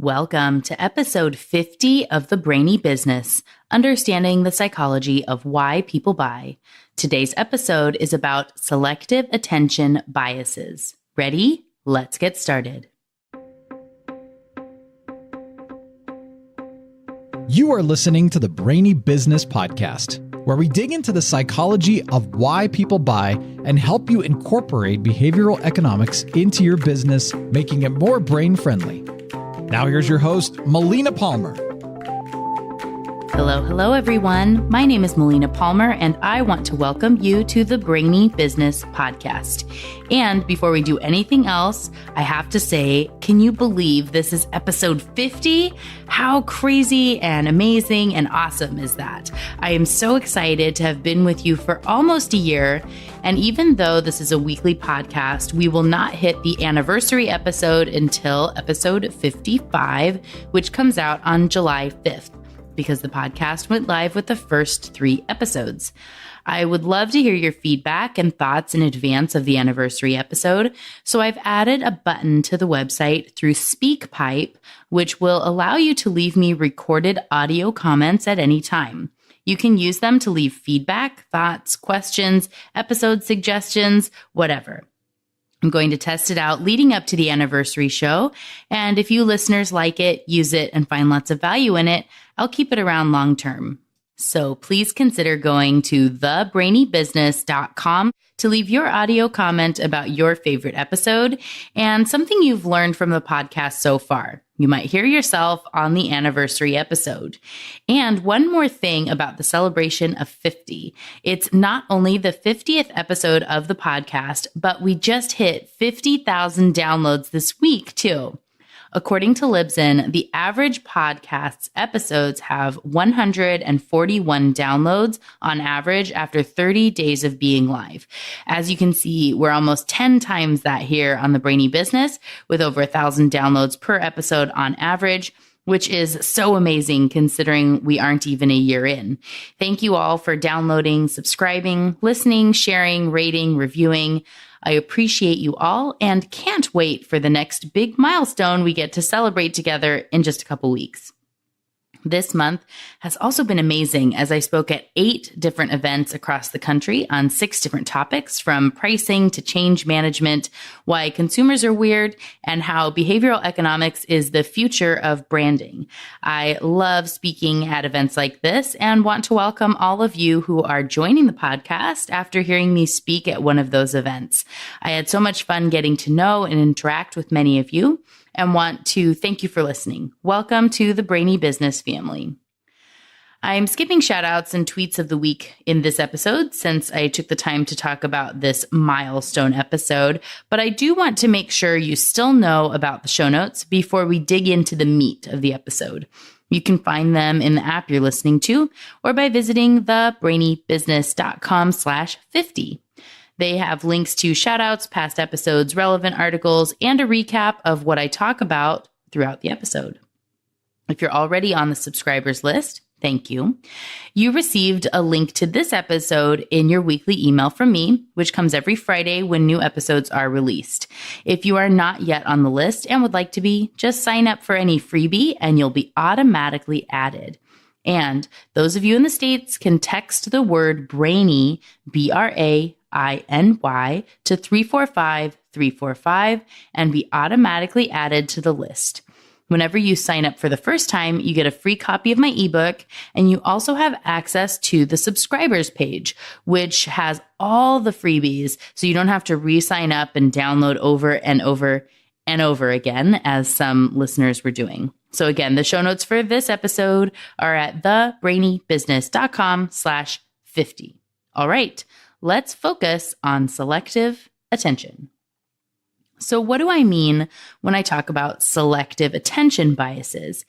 Welcome to episode 50 of the Brainy Business, Understanding the Psychology of Why People Buy. Today's episode is about selective attention biases. Ready? Let's get started. You are listening to the Brainy Business Podcast, where we dig into the psychology of why people buy and help you incorporate behavioral economics into your business, making it more brain-friendly. Now here's your host, Melina Palmer. Hello, everyone. My name is Melina Palmer, and I want to welcome you to the Brainy Business Podcast. And before we do anything else, I have to say, can you believe this is episode 50? How crazy and amazing and awesome is that? I am so excited to have been with you for almost a year. And even though this is a weekly podcast, we will not hit the anniversary episode until episode 55, which comes out on July 5th. Because the podcast went live with the first 3 episodes. I would love to hear your feedback and thoughts in advance of the anniversary episode, so I've added a button to the website through SpeakPipe, which will allow you to leave me recorded audio comments at any time. You can use them to leave feedback, thoughts, questions, episode suggestions, whatever. I'm going to test it out leading up to the anniversary show, and if you listeners like it, use it, and find lots of value in it, I'll keep it around long term. So please consider going to thebrainybusiness.com to leave your audio comment about your favorite episode and something you've learned from the podcast so far. You might hear yourself on the anniversary episode. And one more thing about the celebration of 50. It's not only the 50th episode of the podcast, but we just hit 50,000 downloads this week too. According to Libsyn, the average podcast's episodes have 141 downloads on average after 30 days of being live. As you can see, we're almost 10 times that here on the Brainy Business, with over 1,000 downloads per episode on average, which is so amazing considering we aren't even a year in. Thank you all for downloading, subscribing, listening, sharing, rating, reviewing. I appreciate you all and can't wait for the next big milestone we get to celebrate together in just a couple weeks. This month has also been amazing as I spoke at 8 different events across the country on 6 different topics, from pricing to change management, why consumers are weird, and how behavioral economics is the future of branding. I love speaking at events like this and want to welcome all of you who are joining the podcast after hearing me speak at one of those events. I had so much fun getting to know and interact with many of you, and want to thank you for listening. Welcome to the Brainy Business Family. I'm skipping shoutouts and tweets of the week in this episode since I took the time to talk about this milestone episode, but I do want to make sure you still know about the show notes before we dig into the meat of the episode. You can find them in the app you're listening to or by visiting thebrainybusiness.com/50. They have links to shoutouts, past episodes, relevant articles, and a recap of what I talk about throughout the episode. If you're already on the subscribers list, thank you. You received a link to this episode in your weekly email from me, which comes every Friday when new episodes are released. If you are not yet on the list and would like to be, just sign up for any freebie and you'll be automatically added. And those of you in the States can text the word Brainy, BRAINY, to 345-345 and be automatically added to the list. Whenever you sign up for the first time, you get a free copy of my ebook, and you also have access to the subscribers page, which has all the freebies, so you don't have to re-sign up and download over and over and over again, as some listeners were doing. So again, the show notes for this episode are at thebrainybusiness.com/50. All right. Let's focus on selective attention. So what do I mean when I talk about selective attention biases?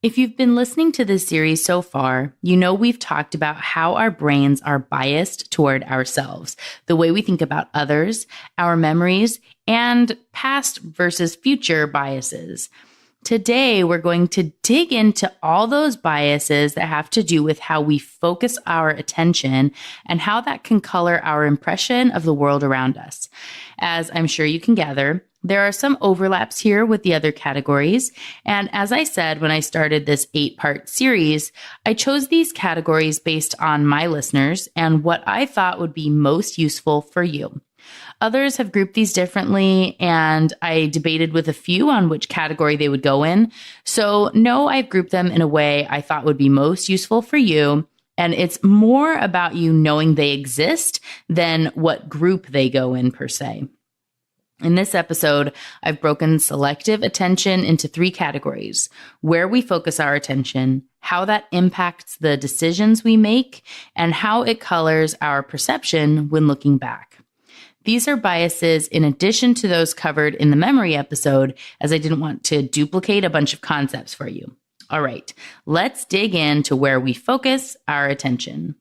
If you've been listening to this series so far, you know we've talked about how our brains are biased toward ourselves, the way we think about others, our memories, and past versus future biases. Today, we're going to dig into all those biases that have to do with how we focus our attention and how that can color our impression of the world around us. As I'm sure you can gather, There are some overlaps here with the other categories. And as I said, when I started this 8-part series, I chose these categories based on my listeners and what I thought would be most useful for you. Others have grouped these differently, and I debated with a few on which category they would go in. So no, I've grouped them in a way I thought would be most useful for you. And it's more about you knowing they exist than what group they go in per se. In this episode, I've broken selective attention into 3 categories: where we focus our attention, how that impacts the decisions we make, and how it colors our perception when looking back. These are biases in addition to those covered in the memory episode, as I didn't want to duplicate a bunch of concepts for you. All right, let's dig into where we focus our attention.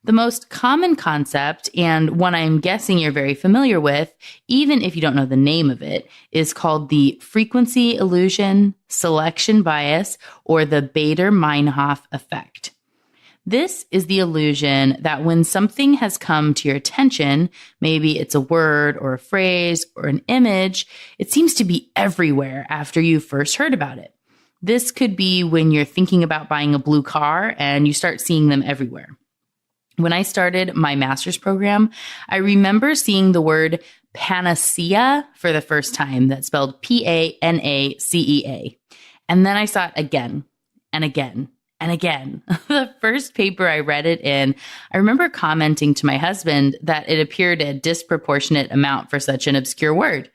The most common concept, and one I'm guessing you're very familiar with, even if you don't know the name of it, is called the frequency illusion, selection bias, or the Baader-Meinhof effect. This is the illusion that when something has come to your attention, maybe it's a word or a phrase or an image, it seems to be everywhere after you first heard about it. This could be when you're thinking about buying a blue car and you start seeing them everywhere. When I started my master's program, I remember seeing the word panacea for the first time. That's spelled P-A-N-A-C-E-A. And then I saw it again and again and again. The first paper I read it in, I remember commenting to my husband that it appeared a disproportionate amount for such an obscure word.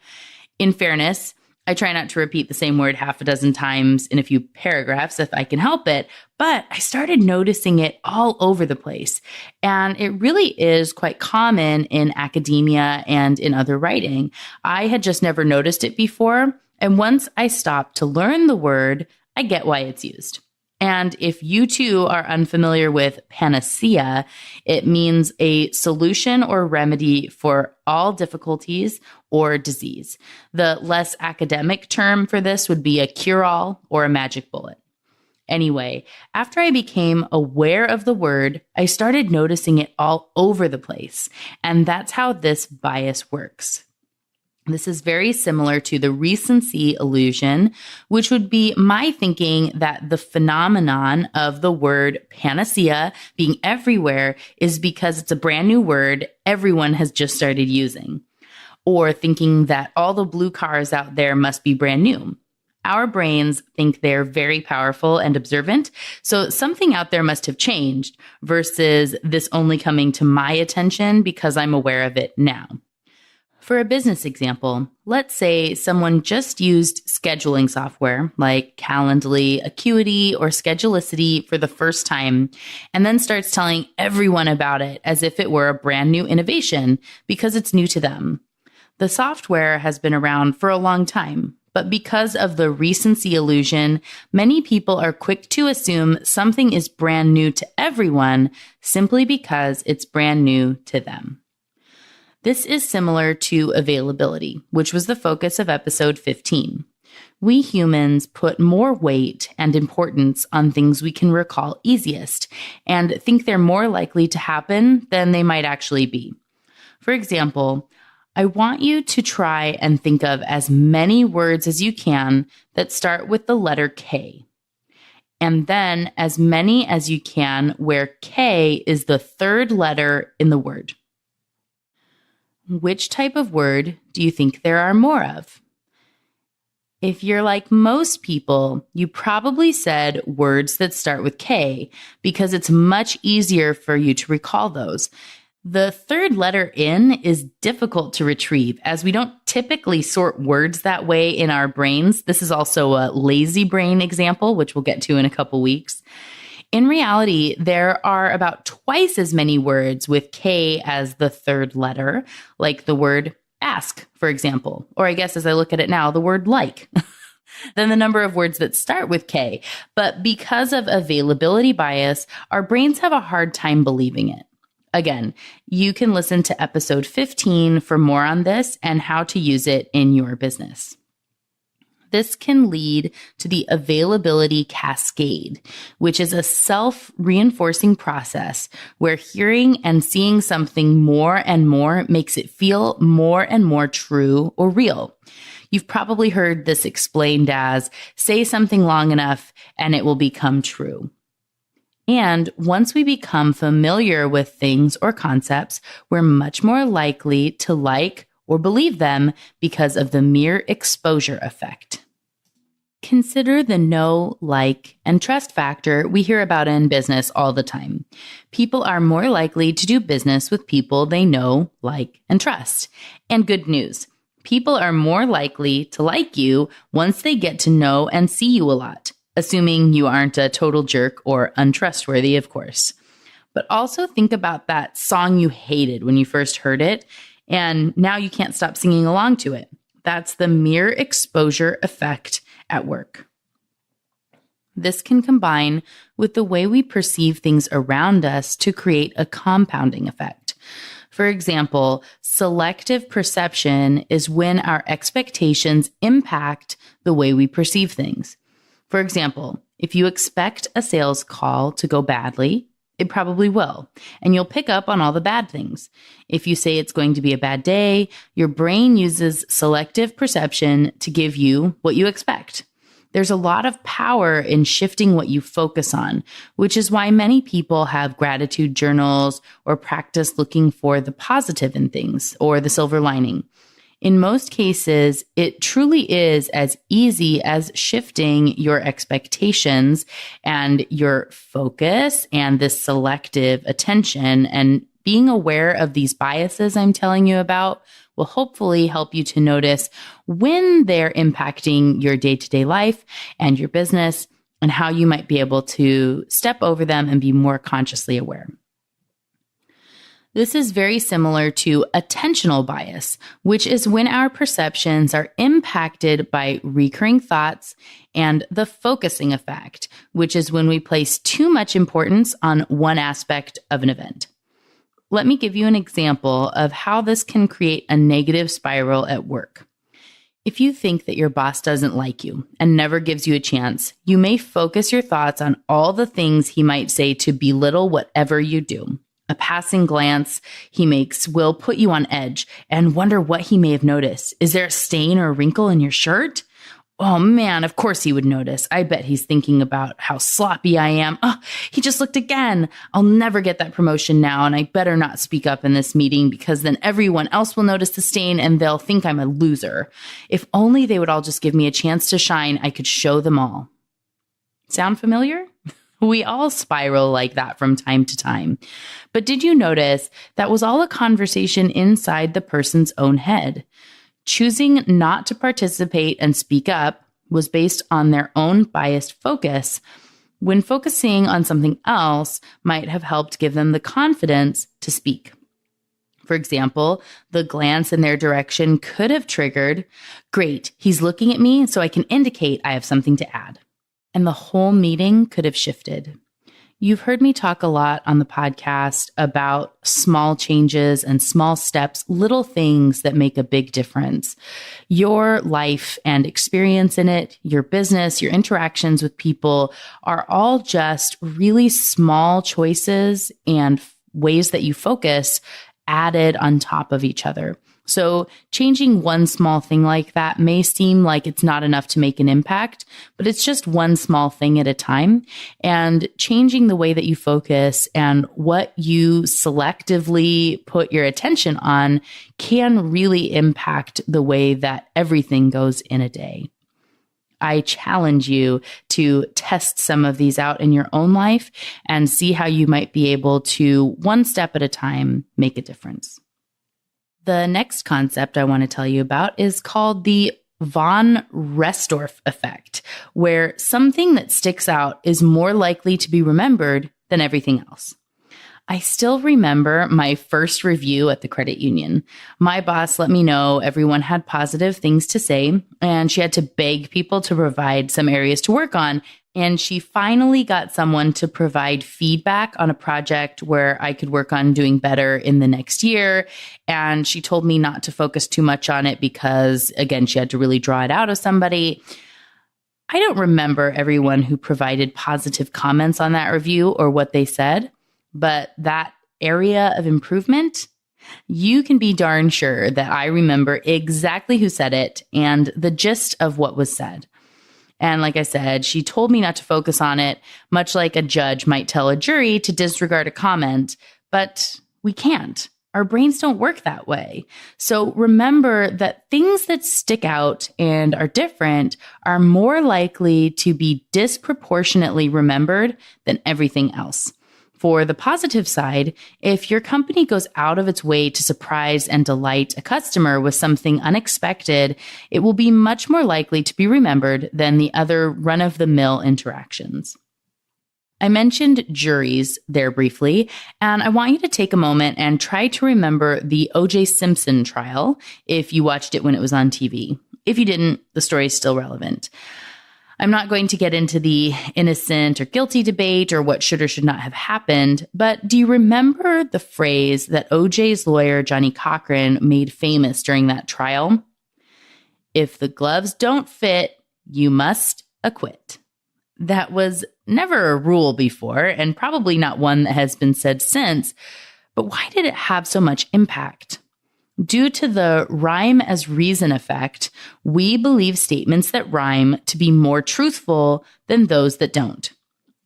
In fairness, I try not to repeat the same word half a dozen times in a few paragraphs if I can help it, but I started noticing it all over the place. And it really is quite common in academia and in other writing. I had just never noticed it before. And once I stopped to learn the word, I get why it's used. And if you too are unfamiliar with panacea, it means a solution or remedy for all difficulties or disease. The less academic term for this would be a cure-all or a magic bullet. Anyway, after I became aware of the word, I started noticing it all over the place. And that's how this bias works. This is very similar to the recency illusion, which would be my thinking that the phenomenon of the word panacea being everywhere is because it's a brand new word everyone has just started using, or thinking that all the blue cars out there must be brand new. Our brains think they're very powerful and observant, so something out there must have changed versus this only coming to my attention because I'm aware of it now. For a business example, let's say someone just used scheduling software like Calendly, Acuity, or Schedulicity for the first time, and then starts telling everyone about it as if it were a brand new innovation because it's new to them. The software has been around for a long time, but because of the recency illusion, many people are quick to assume something is brand new to everyone simply because it's brand new to them. This is similar to availability, which was the focus of episode 15. We humans put more weight and importance on things we can recall easiest and think they're more likely to happen than they might actually be. For example, I want you to try and think of as many words as you can that start with the letter K, and then as many as you can where K is the third letter in the word. Which type of word do you think there are more of? If you're like most people, you probably said words that start with K because it's much easier for you to recall those. The third letter in is difficult to retrieve as we don't typically sort words that way in our brains. This is also a lazy brain example, which we'll get to in a couple weeks. In reality, there are about twice as many words with K as the third letter, like the word ask, for example, or I guess as I look at it now, the word like, than the number of words that start with K. But because of availability bias, our brains have a hard time believing it. Again, you can listen to episode 15 for more on this and how to use it in your business. This can lead to the availability cascade, which is a self-reinforcing process where hearing and seeing something more and more makes it feel more and more true or real. You've probably heard this explained as say something long enough and it will become true. And once we become familiar with things or concepts, we're much more likely to like or believe them because of the mere exposure effect. Consider the know, like, and trust factor we hear about in business all the time. People are more likely to do business with people they know, like, and trust. And good news, people are more likely to like you once they get to know and see you a lot, assuming you aren't a total jerk or untrustworthy, of course. But also think about that song you hated when you first heard it, and now you can't stop singing along to it. That's the mere exposure effect at work. This can combine with the way we perceive things around us to create a compounding effect. For example, selective perception is when our expectations impact the way we perceive things. For example, if you expect a sales call to go badly, it probably will, and you'll pick up on all the bad things. If you say it's going to be a bad day, your brain uses selective perception to give you what you expect. There's a lot of power in shifting what you focus on, which is why many people have gratitude journals or practice looking for the positive in things or the silver lining. In most cases, it truly is as easy as shifting your expectations and your focus and this selective attention, and being aware of these biases I'm telling you about will hopefully help you to notice when they're impacting your day-to-day life and your business and how you might be able to step over them and be more consciously aware. This is very similar to attentional bias, which is when our perceptions are impacted by recurring thoughts, and the focusing effect, which is when we place too much importance on one aspect of an event. Let me give you an example of how this can create a negative spiral at work. If you think that your boss doesn't like you and never gives you a chance, you may focus your thoughts on all the things he might say to belittle whatever you do. A passing glance he makes will put you on edge and wonder what he may have noticed. Is there a stain or a wrinkle in your shirt? Oh man, of course he would notice. I bet he's thinking about how sloppy I am. Oh, he just looked again. I'll never get that promotion now, and I better not speak up in this meeting because then everyone else will notice the stain and they'll think I'm a loser. If only they would all just give me a chance to shine, I could show them all. Sound familiar? We all spiral like that from time to time. But did you notice that was all a conversation inside the person's own head? Choosing not to participate and speak up was based on their own biased focus, when focusing on something else might have helped give them the confidence to speak. For example, the glance in their direction could have triggered, "Great, he's looking at me, so I can indicate I have something to add." And the whole meeting could have shifted. You've heard me talk a lot on the podcast about small changes and small steps, little things that make a big difference. Your life and experience in it, your business, your interactions with people are all just really small choices and ways that you focus added on top of each other. So changing one small thing like that may seem like it's not enough to make an impact, but it's just one small thing at a time. And changing the way that you focus and what you selectively put your attention on can really impact the way that everything goes in a day. I challenge you to test some of these out in your own life and see how you might be able to, one step at a time, make a difference. The next concept I want to tell you about is called the von Restorff effect, where something that sticks out is more likely to be remembered than everything else. I still remember my first review at the credit union. My boss let me know everyone had positive things to say, and she had to beg people to provide some areas to work on. And she finally got someone to provide feedback on a project where I could work on doing better in the next year. And she told me not to focus too much on it because, again, she had to really draw it out of somebody. I don't remember everyone who provided positive comments on that review or what they said, but that area of improvement You can be darn sure that I remember exactly who said it and the gist of what was said. And like I said, she told me not to focus on it, much like a judge might tell a jury to disregard a comment, but we can't. Our brains don't work that way. So remember that things that stick out and are different are more likely to be disproportionately remembered than everything else. For the positive side, if your company goes out of its way to surprise and delight a customer with something unexpected, it will be much more likely to be remembered than the other run-of-the-mill interactions. I mentioned juries there briefly, and I want you to take a moment and try to remember the O.J. Simpson trial if you watched it when it was on TV. If you didn't, the story is still relevant. I'm not going to get into the innocent or guilty debate or what should or should not have happened, but do you remember the phrase that O.J.'s lawyer, Johnny Cochran, made famous during that trial? If the gloves don't fit, you must acquit. That was never a rule before, and probably not one that has been said since. But why did it have so much impact? Due to the rhyme as reason effect, we believe statements that rhyme to be more truthful than those that don't.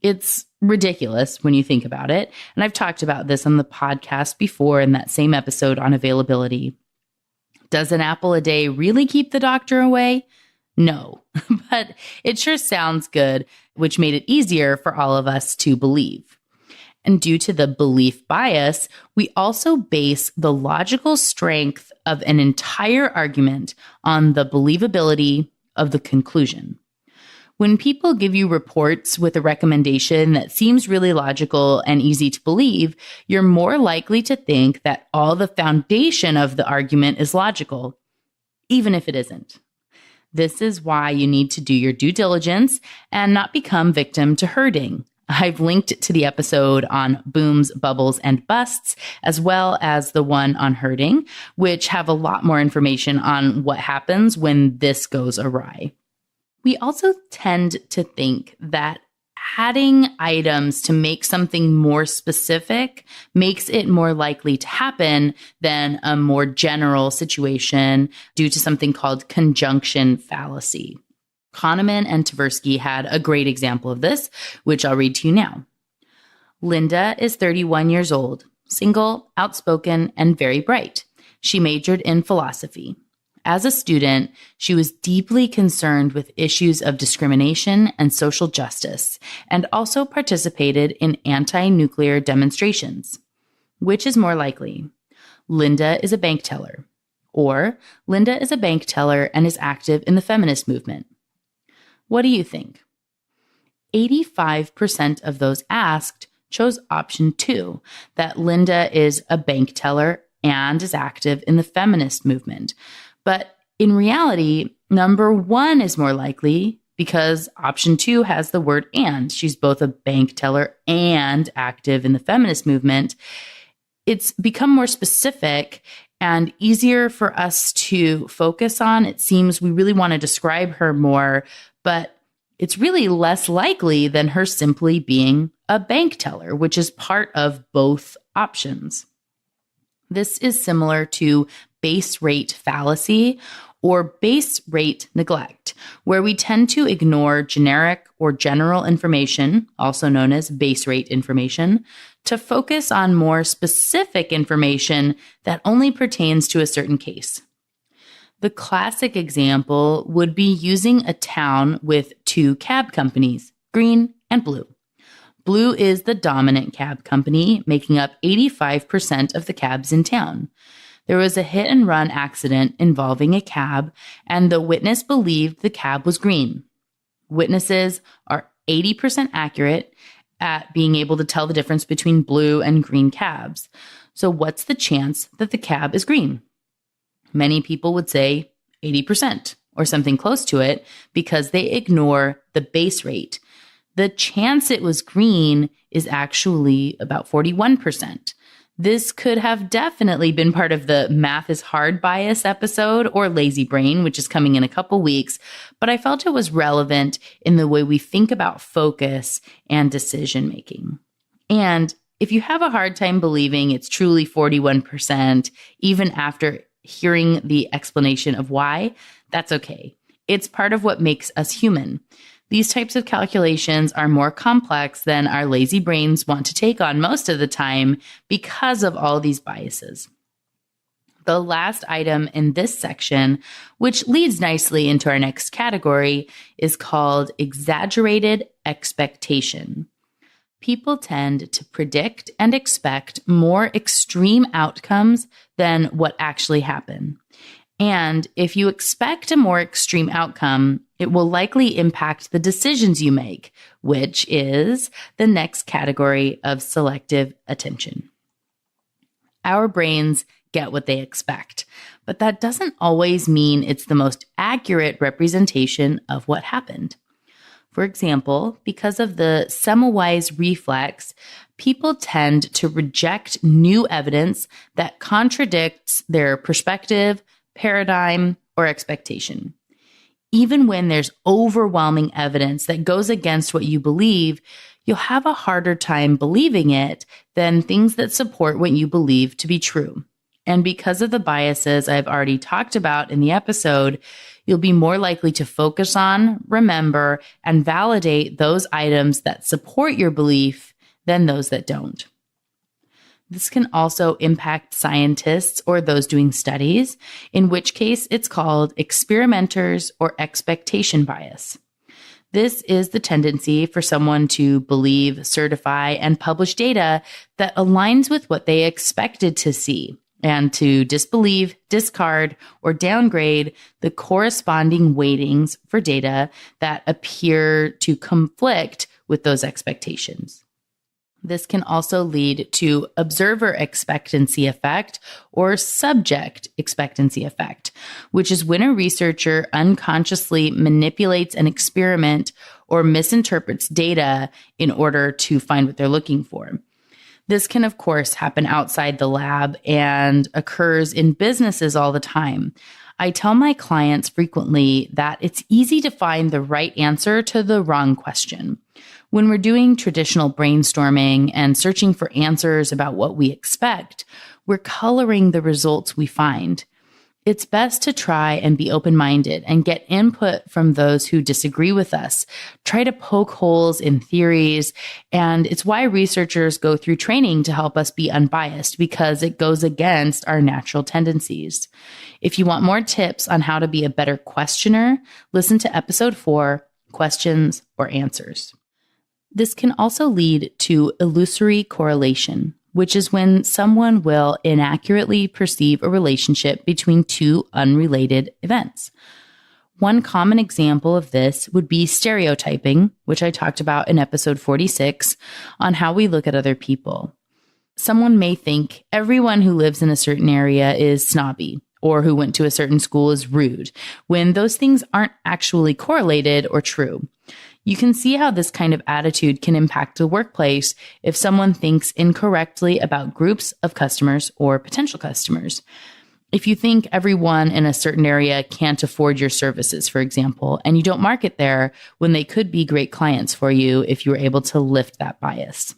It's ridiculous when you think about it, and I've talked about this on the podcast before in that same episode on availability. Does an apple a day really keep the doctor away? No, but it sure sounds good, which made it easier for all of us to believe. And due to the belief bias, we also base the logical strength of an entire argument on the believability of the conclusion. When people give you reports with a recommendation that seems really logical and easy to believe, you're more likely to think that all the foundation of the argument is logical, even if it isn't. This is why you need to do your due diligence and not become victim to herding. I've linked to the episode on booms, bubbles, and busts, as well as the one on herding, which have a lot more information on what happens when this goes awry. We also tend to think that adding items to make something more specific makes it more likely to happen than a more general situation due to something called conjunction fallacy. Kahneman and Tversky had a great example of this, which I'll read to you now. Linda is 31 years old, single, outspoken, and very bright. She majored in philosophy. As a student, she was deeply concerned with issues of discrimination and social justice, and also participated in anti-nuclear demonstrations. Which is more likely? Linda is a bank teller, or Linda is a bank teller and is active in the feminist movement. What do you think? 85% of those asked chose option 2, that Linda is a bank teller and is active in the feminist movement. But in reality, number 1 is more likely because option 2 has the word and. She's both a bank teller and active in the feminist movement. It's become more specific and easier for us to focus on. It seems we really want to describe her more, but it's really less likely than her simply being a bank teller, which is part of both options. This is similar to base rate fallacy or base rate neglect, where we tend to ignore generic or general information, also known as base rate information, to focus on more specific information that only pertains to a certain case. The classic example would be using a town with 2 cab companies, green and blue. Blue is the dominant cab company, making up 85% of the cabs in town. There was a hit and run accident involving a cab, and the witness believed the cab was green. Witnesses are 80% accurate at being able to tell the difference between blue and green cabs. So what's the chance that the cab is green? Many people would say 80% or something close to it because they ignore the base rate. The chance it was green is actually about 41%. This could have definitely been part of the math is hard bias episode or lazy brain, which is coming in a couple weeks, but I felt it was relevant in the way we think about focus and decision making. And If you have a hard time believing it's truly 41%, even after hearing the explanation of why, that's okay. It's part of what makes us human. These types of calculations are more complex than our lazy brains want to take on most of the time because of all these biases. The last item in this section, which leads nicely into our next category, is called exaggerated expectation. People tend to predict and expect more extreme outcomes than what actually happen. And if you expect a more extreme outcome, it will likely impact the decisions you make, which is the next category of selective attention. Our brains get what they expect, but that doesn't always mean it's the most accurate representation of what happened. For example, because of the Semmelweis reflex, people tend to reject new evidence that contradicts their perspective, paradigm, or expectation. Even when there's overwhelming evidence that goes against what you believe, you'll have a harder time believing it than things that support what you believe to be true. And because of the biases I've already talked about in the episode, you'll be more likely to focus on, remember, and validate those items that support your belief than those that don't. This can also impact scientists or those doing studies, in which case it's called experimenters or expectation bias. This is the tendency for someone to believe, certify, and publish data that aligns with what they expected to see, and to disbelieve, discard, or downgrade the corresponding weightings for data that appear to conflict with those expectations. This can also lead to observer expectancy effect or subject expectancy effect, which is when a researcher unconsciously manipulates an experiment or misinterprets data in order to find what they're looking for. This can, of course, happen outside the lab and occurs in businesses all the time. I tell my clients frequently that it's easy to find the right answer to the wrong question. When we're doing traditional brainstorming and searching for answers about what we expect, we're coloring the results we find. It's best to try and be open-minded and get input from those who disagree with us. Try to poke holes in theories, and it's why researchers go through training to help us be unbiased, because it goes against our natural tendencies. If you want more tips on how to be a better questioner, listen to episode 4, Questions or Answers. This can also lead to illusory correlation, which is when someone will inaccurately perceive a relationship between two unrelated events. One common example of this would be stereotyping, which I talked about in episode 46, on how we look at other people. Someone may think everyone who lives in a certain area is snobby, or who went to a certain school is rude, when those things aren't actually correlated or true. You can see how this kind of attitude can impact the workplace if someone thinks incorrectly about groups of customers or potential customers. If you think everyone in a certain area can't afford your services, for example, and you don't market there when they could be great clients for you if you were able to lift that bias.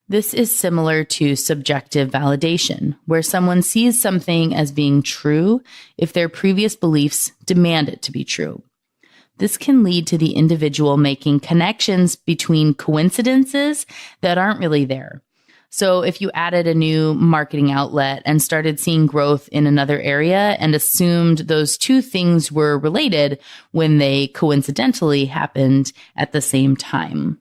This is similar to subjective validation, where someone sees something as being true if their previous beliefs demand it to be true. This can lead to the individual making connections between coincidences that aren't really there. So if you added a new marketing outlet and started seeing growth in another area and assumed those two things were related when they coincidentally happened at the same time.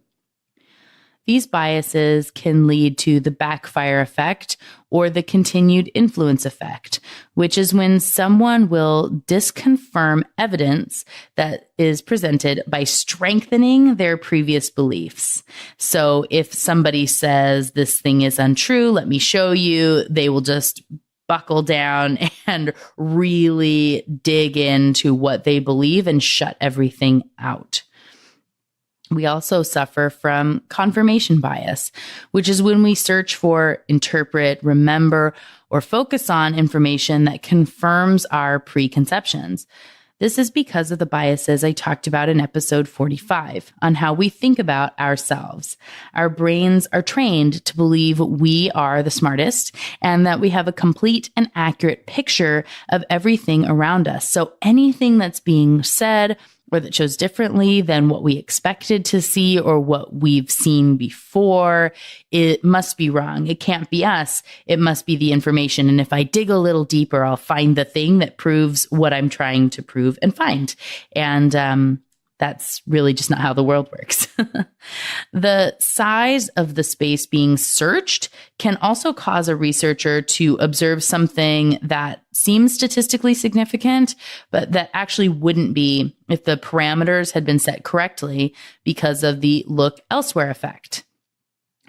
These biases can lead to the backfire effect or the continued influence effect, which is when someone will disconfirm evidence that is presented by strengthening their previous beliefs. So if somebody says this thing is untrue, let me show you, they will just buckle down and really dig into what they believe and shut everything out. We also suffer from confirmation bias, which is when we search for, interpret, remember, or focus on information that confirms our preconceptions. This is because of the biases I talked about in episode 45 on how we think about ourselves. Our brains are trained to believe we are the smartest and that we have a complete and accurate picture of everything around us. So anything that's being said or that shows differently than what we expected to see or what we've seen before, it must be wrong. It can't be us. It must be the information. And if I dig a little deeper, I'll find the thing that proves what I'm trying to prove and find. And that's really just not how the world works. The size of the space being searched can also cause a researcher to observe something that seems statistically significant, but that actually wouldn't be if the parameters had been set correctly because of the look elsewhere effect.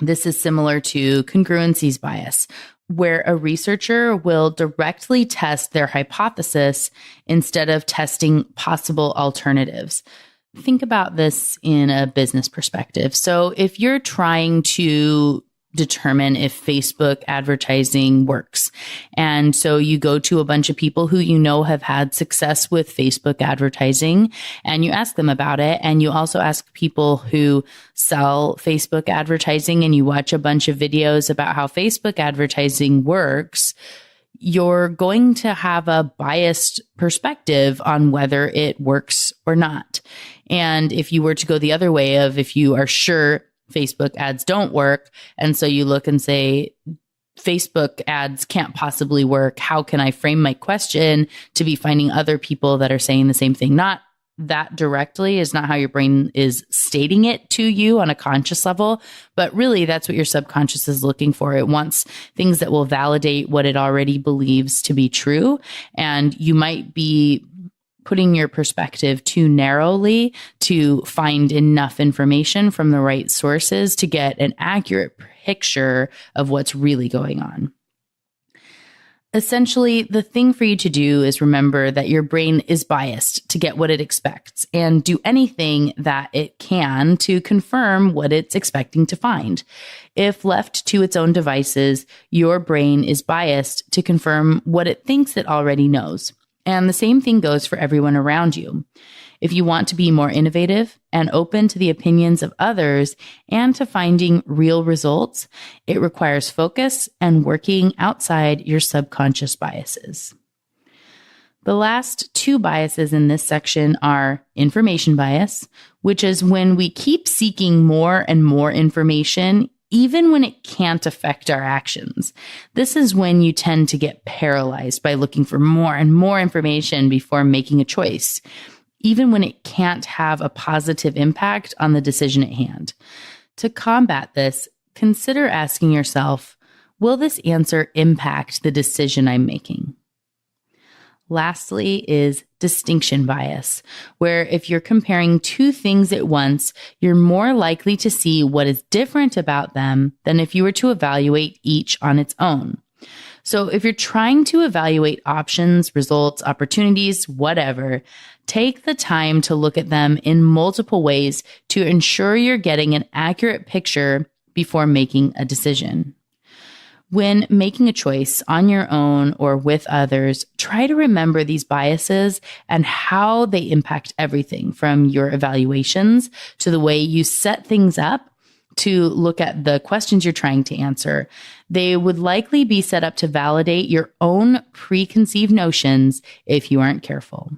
This is similar to congruencies bias, where a researcher will directly test their hypothesis instead of testing possible alternatives. Think about this in a business perspective. So if you're trying to determine if Facebook advertising works, and so you go to a bunch of people who you know have had success with Facebook advertising, and you ask them about it, and you also ask people who sell Facebook advertising, and you watch a bunch of videos about how Facebook advertising works, you're going to have a biased perspective on whether it works or not. And if you were to go the other way of if you are sure Facebook ads don't work, and so you look and say, Facebook ads can't possibly work, how can I frame my question to be finding other people that are saying the same thing? Not that directly is not how your brain is stating it to you on a conscious level, but really that's what your subconscious is looking for. It wants things that will validate what it already believes to be true. And you might be putting your perspective too narrowly to find enough information from the right sources to get an accurate picture of what's really going on. Essentially, the thing for you to do is remember that your brain is biased to get what it expects and do anything that it can to confirm what it's expecting to find. If left to its own devices, your brain is biased to confirm what it thinks it already knows. And the same thing goes for everyone around you. If you want to be more innovative and open to the opinions of others and to finding real results, it requires focus and working outside your subconscious biases. The last two biases in this section are information bias, which is when we keep seeking more and more information even when it can't affect our actions. This is when you tend to get paralyzed by looking for more and more information before making a choice, even when it can't have a positive impact on the decision at hand. To combat this, consider asking yourself, will this answer impact the decision I'm making? Lastly is distinction bias, where if you're comparing two things at once, you're more likely to see what is different about them than if you were to evaluate each on its own. So if you're trying to evaluate options, results, opportunities, whatever, take the time to look at them in multiple ways to ensure you're getting an accurate picture before making a decision. When making a choice on your own or with others, try to remember these biases and how they impact everything from your evaluations to the way you set things up to look at the questions you're trying to answer. They would likely be set up to validate your own preconceived notions if you aren't careful.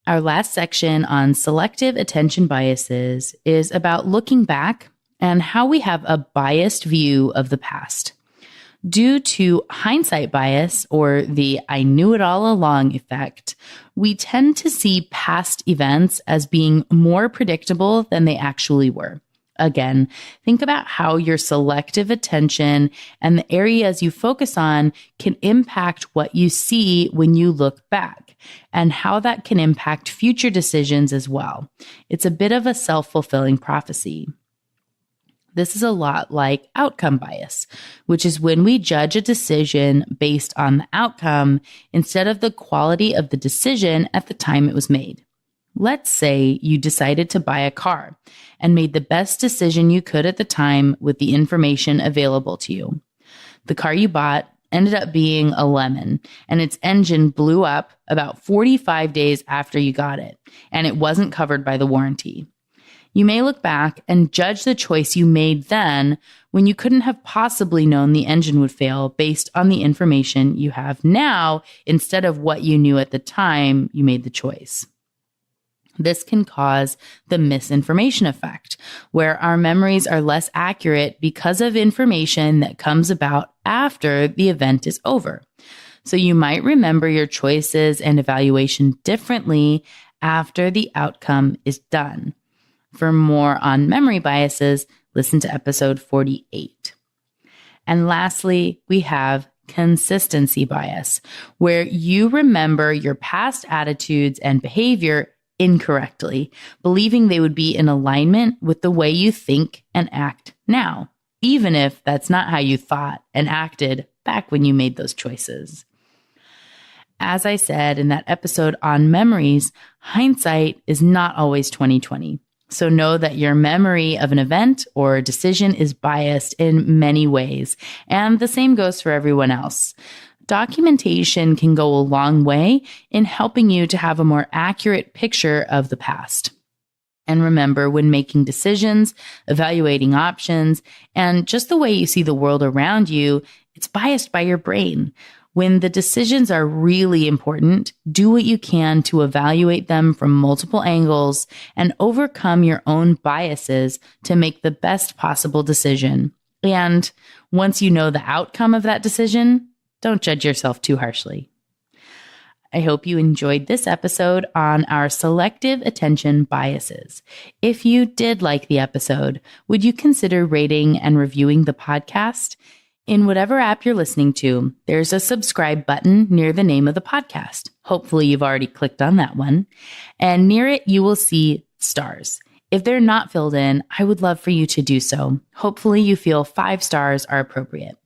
Our last section on selective attention biases is about looking back and how we have a biased view of the past. Due to hindsight bias, or the I knew it all along effect, we tend to see past events as being more predictable than they actually were. Again, think about how your selective attention and the areas you focus on can impact what you see when you look back, and how that can impact future decisions as well. It's a bit of a self-fulfilling prophecy. This is a lot like outcome bias, which is when we judge a decision based on the outcome instead of the quality of the decision at the time it was made. Let's say you decided to buy a car and made the best decision you could at the time with the information available to you. The car you bought ended up being a lemon, and its engine blew up about 45 days after you got it, and it wasn't covered by the warranty. You may look back and judge the choice you made then when you couldn't have possibly known the engine would fail based on the information you have now instead of what you knew at the time you made the choice. This can cause the misinformation effect, where our memories are less accurate because of information that comes about after the event is over. So you might remember your choices and evaluation differently after the outcome is done. For more on memory biases, listen to episode 48. And lastly, we have consistency bias, where you remember your past attitudes and behavior incorrectly, believing they would be in alignment with the way you think and act now, even if that's not how you thought and acted back when you made those choices. As I said in that episode on memories, hindsight is not always 20/20. So know that your memory of an event or a decision is biased in many ways, and the same goes for everyone else. Documentation can go a long way in helping you to have a more accurate picture of the past. And remember, when making decisions, evaluating options, and just the way you see the world around you, it's biased by your brain. When the decisions are really important, do what you can to evaluate them from multiple angles and overcome your own biases to make the best possible decision. And once you know the outcome of that decision, don't judge yourself too harshly. I hope you enjoyed this episode on our selective attention biases. If you did like the episode, would you consider rating and reviewing the podcast? In whatever app you're listening to, there's a subscribe button near the name of the podcast. Hopefully you've already clicked on that one. And near it, you will see stars. If they're not filled in, I would love for you to do so. Hopefully you feel 5 stars are appropriate.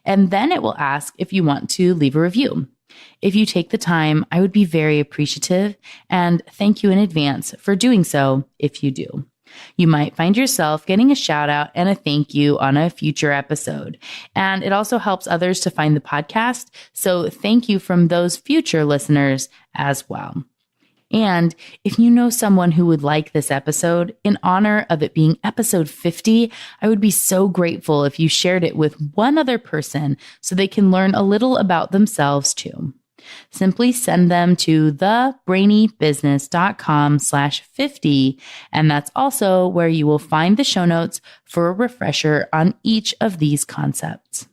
And then it will ask if you want to leave a review. If you take the time, I would be very appreciative, and thank you in advance for doing so if you do. You might find yourself getting a shout out and a thank you on a future episode. And it also helps others to find the podcast. So thank you from those future listeners as well. And if you know someone who would like this episode, in honor of it being episode 50, I would be so grateful if you shared it with one other person so they can learn a little about themselves too. Simply send them to thebrainybusiness.com/50. And that's also where you will find the show notes for a refresher on each of these concepts.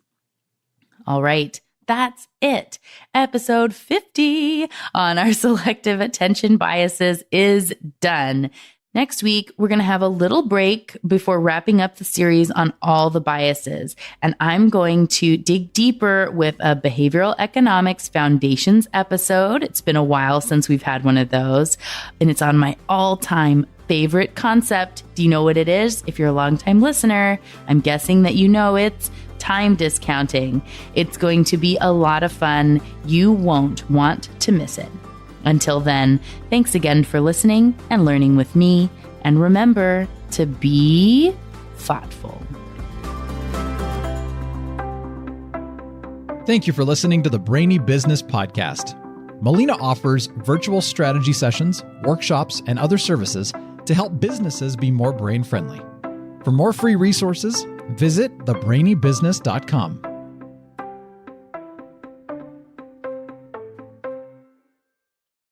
All right. That's it. Episode 50 on our selective attention biases is done. Next week, we're going to have a little break before wrapping up the series on all the biases. And I'm going to dig deeper with a behavioral economics foundations episode. It's been a while since we've had one of those, and it's on my all-time favorite concept. Do you know what it is? If you're a longtime listener, I'm guessing that you know it's time discounting. It's going to be a lot of fun. You won't want to miss it. Until then, thanks again for listening and learning with me. And remember to be thoughtful. Thank you for listening to the Brainy Business Podcast. Melina offers virtual strategy sessions, workshops, and other services to help businesses be more brain-friendly. For more free resources, visit thebrainybusiness.com.